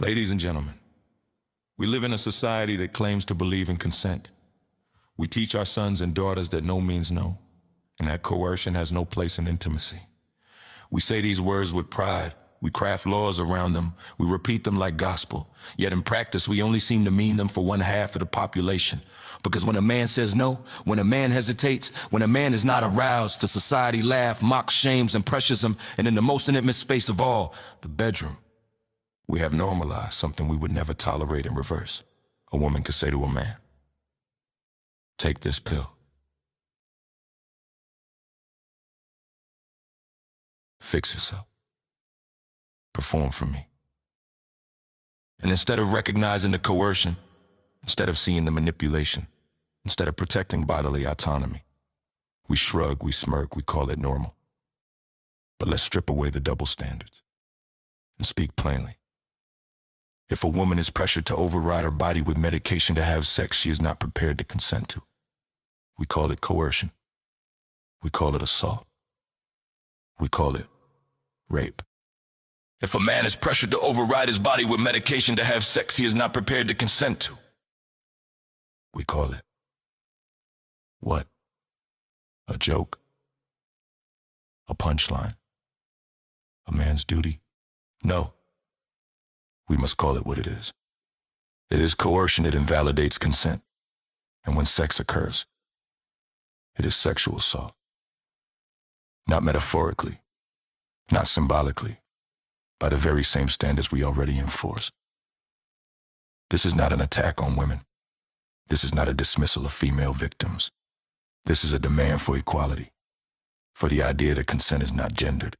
Ladies and gentlemen, we live in a society that claims to believe in consent. We teach our sons and daughters that no means no, and that coercion has no place in intimacy. We say these words with pride. We craft laws around them. We repeat them like gospel. Yet in practice, we only seem to mean them for one half of the population. Because when a man says no, when a man hesitates, when a man is not aroused, the society laughs, mocks, shames, and pressures him, and in the most intimate space of all, the bedroom, we have normalized something we would never tolerate in reverse. A woman could say to a man, "Take this pill. Fix yourself. Perform for me." And instead of recognizing the coercion, instead of seeing the manipulation, instead of protecting bodily autonomy, we shrug, we smirk, we call it normal. But let's strip away the double standards and speak plainly. If a woman is pressured to override her body with medication to have sex she is not prepared to consent to, we call it coercion. We call it assault. We call it rape. If a man is pressured to override his body with medication to have sex he is not prepared to consent to, we call it what? A joke? A punchline? A man's duty? No. We must call it what it is. It is coercion that invalidates consent. And when sex occurs, it is sexual assault. Not metaphorically, not symbolically, by the very same standards we already enforce. This is not an attack on women. This is not a dismissal of female victims. This is a demand for equality, for the idea that consent is not gendered,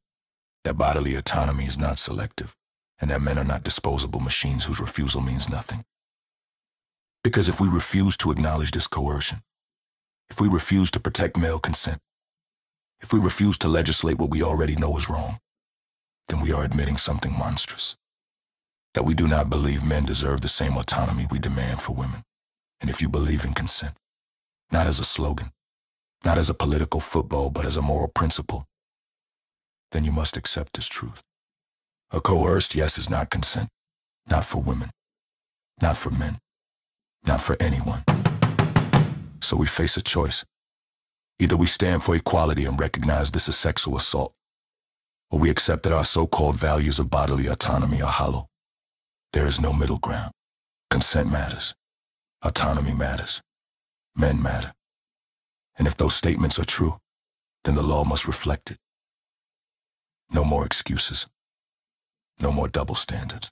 that bodily autonomy is not selective, and that men are not disposable machines whose refusal means nothing. Because if we refuse to acknowledge this coercion, if we refuse to protect male consent, if we refuse to legislate what we already know is wrong, then we are admitting something monstrous. That we do not believe men deserve the same autonomy we demand for women. And if you believe in consent, not as a slogan, not as a political football, but as a moral principle, then you must accept this truth. A coerced yes is not consent, not for women, not for men, not for anyone. So we face a choice. Either we stand for equality and recognize this as sexual assault, or we accept that our so-called values of bodily autonomy are hollow. There is no middle ground. Consent matters. Autonomy matters. Men matter. And if those statements are true, then the law must reflect it. No more excuses. No more double standards.